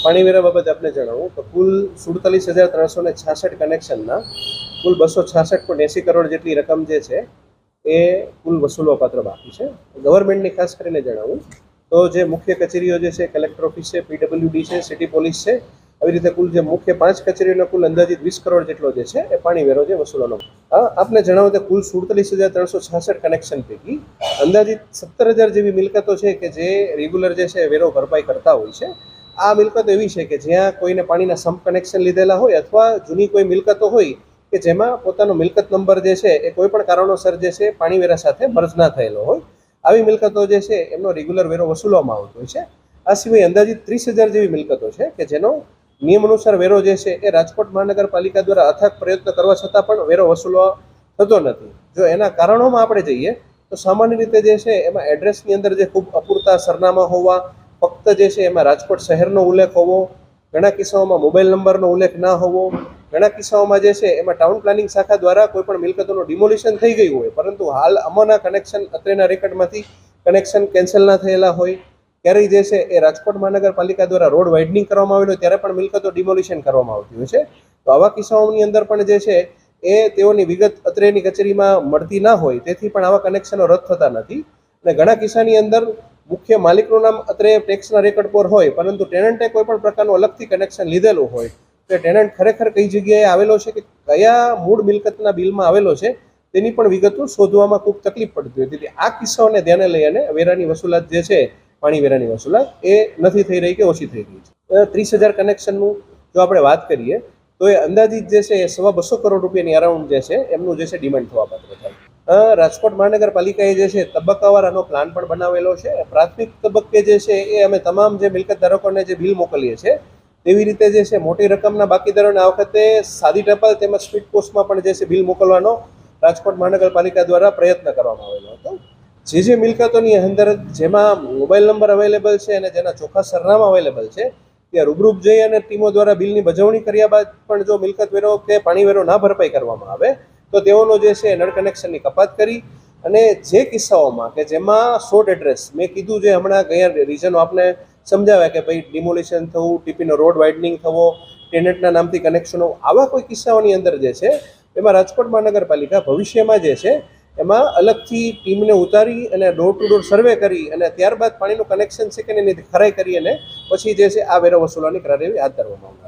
પાણીવેરા બાબતે આપણે જણાવું તો કુલ 47,366 કનેક્શનના કુલ 266.80 કરોડ જેટલી રકમ જે છે એ કુલ વસૂલવા પાત્ર બાકી છે. ગવર્મેન્ટની ખાસ કરીને જણાવું તો જે મુખ્ય કચેરીઓ જે છે, કલેક્ટર ઓફિસ છે, પીડબ્લ્યુડી છે, સિટી પોલીસ છે, આવી રીતે કુલ જે મુખ્ય 5 કચેરીઓનો કુલ અંદાજિત 20 કરોડ જેટલો જે છે એ પાણીવેરો જે વસૂલવાનો. આપને જણાવું તો કુલ 47,366 કનેક્શન પૈકી અંદાજિત 17,000 જેવી મિલકતો છે કે જે રેગ્યુલર જે છે વેરો ભરપાઈ કરતા હોય છે. આ મિલકતો એવી છે કે જ્યાં કોઈને પાણીના સંપ કનેક્શન લીધેલા હોય અથવા જૂની કોઈ મિલકતો હોય કે જેમાં પોતાનો મિલકત નંબર જે છે એ કોઈ પણ કારણોસર જે છે પાણીવેરા સાથે મર્જ ના થયેલો હોય, આવી મિલકતો જે છે એમનો રેગ્યુલર વેરો વસૂલવામાં આવતો હોય છે. આ સિવાય અંદાજિત 30,000 જેવી મિલકતો છે કે જેનો નિયમ અનુસાર વેરો જે છે એ રાજકોટ મહાનગરપાલિકા દ્વારા અથાગ પ્રયત્ન કરવા છતાં પણ વેરો વસૂલવા થતો નથી. જો એના કારણોમાં આપણે જઈએ તો સામાન્ય રીતે જે છે એમાં એડ્રેસની અંદર જે ખૂબ અપૂરતા સરનામા હોવા, ફક્ત જે છે એમાં રાજકોટ શહેરનો ઉલ્લેખ હોવો, ઘણા કિસ્સાઓમાં મોબાઈલ નંબરનો ઉલ્લેખ ના હોવો, ઘણા કિસ્સાઓમાં જે છે એમાં ટાઉન પ્લાનિંગ શાખા દ્વારા કોઈ પણ મિલકતોનું ડિમોલિશન થઈ ગયું હોય પરંતુ હાલ અમોના કનેક્શન અત્રેના રેકર્ડમાંથી કનેક્શન કેન્સલ ના થયેલા હોય, ક્યારેય જે છે એ રાજકોટ મહાનગરપાલિકા દ્વારા રોડ વાઇડનિંગ કરવામાં આવેલો હોય ત્યારે પણ મિલકતો ડિમોલિશન કરવામાં આવતી હોય છે. તો આવા કિસ્સાઓની અંદર પણ જે છે એ તેઓની વિગત અત્રેની કચેરીમાં મળતી ના હોય તેથી પણ આવા કનેક્શનો રદ થતા નથી. અને ઘણા કિસ્સાની અંદર મુખ્ય માલિકનું નામ અત્રે ટેક્સના રેકર્ડ પર હોય પરંતુ ટેનન્ટે કોઈ પણ પ્રકારનું અલગથી કનેક્શન લીધેલું હોય તો ટેનન્ટ ખરેખર કઈ જગ્યાએ આવેલો છે કે કયા મૂળ મિલકતના બિલમાં આવેલો છે તેની પણ વિગતો શોધવામાં ખૂબ તકલીફ પડતી હોય. તેથી આ કિસ્સાઓને ધ્યાને લઈ અને વેરાની વસૂલાત જે છે પાણી વેરાની વસૂલાત એ નથી થઈ રહી કે ઓછી થઈ રહી છે. 30,000 કનેક્શનનું જો આપણે વાત કરીએ તો એ અંદાજિત જે છે એ 250 કરોડ રૂપિયાની અરાઉન્ડ જે છે એમનું જે છે ડિમાન્ડ થવા પાત્ર થાય. રાજકોટ મહાનગરપાલિકાએ જે છે તબક્કાવાર આનો પ્લાન પણ બનાવેલો છે. પ્રાથમિક તબક્કે જે છે એ અમે તમામ જે મિલકત ધારકોને જે બિલ મોકલીએ છીએ તેવી રીતે જે છે મોટી રકમના બાકીદારોને આ વખતે સાદી ટપાલ તેમજ સ્પીડ પોસ્ટમાં પણ જે છે બિલ મોકલવાનો રાજકોટ મહાનગરપાલિકા દ્વારા પ્રયત્ન કરવામાં આવેલો હતો. જે મિલકતોની અંદર જેમાં મોબાઈલ નંબર અવેલેબલ છે અને જેના ચોખ્ખા સરનામા અવેલેબલ છે ત્યાં રૂબરૂપ જઈ અને ટીમો દ્વારા બિલની બજવણી કર્યા બાદ પણ જો મિલકત વેરો કે પાણી વેરો ના ભરપાઈ કરવામાં આવે તો તેઓનો જે છે નળ કનેક્શનની કપાત કરી અને જે કિસ્સાઓમાં કે જેમાં શોર્ટ એડ્રેસ મેં કીધું જે હમણાં ગયા રીઝનો આપને સમજાવ્યા કે ભાઈ ડિમોલિશન થવું, ટીપીનો રોડ વાઇડનિંગ થવો, ટેનન્ટના નામથી કનેક્શનો, આવા કોઈ કિસ્સાઓની અંદર જે છે એમાં રાજકોટ મહાનગરપાલિકા ભવિષ્યમાં જે છે એમાં અલગથી ટીમને ઉતારી અને ડોર ટુ ડોર સર્વે કરી અને ત્યારબાદ પાણીનું કનેક્શન છે કે એની ખરાઈ કરી અને પછી જે છે આ વેરો વસૂલવાની કાર્યવાહી હાથ ધરવામાં આવશે.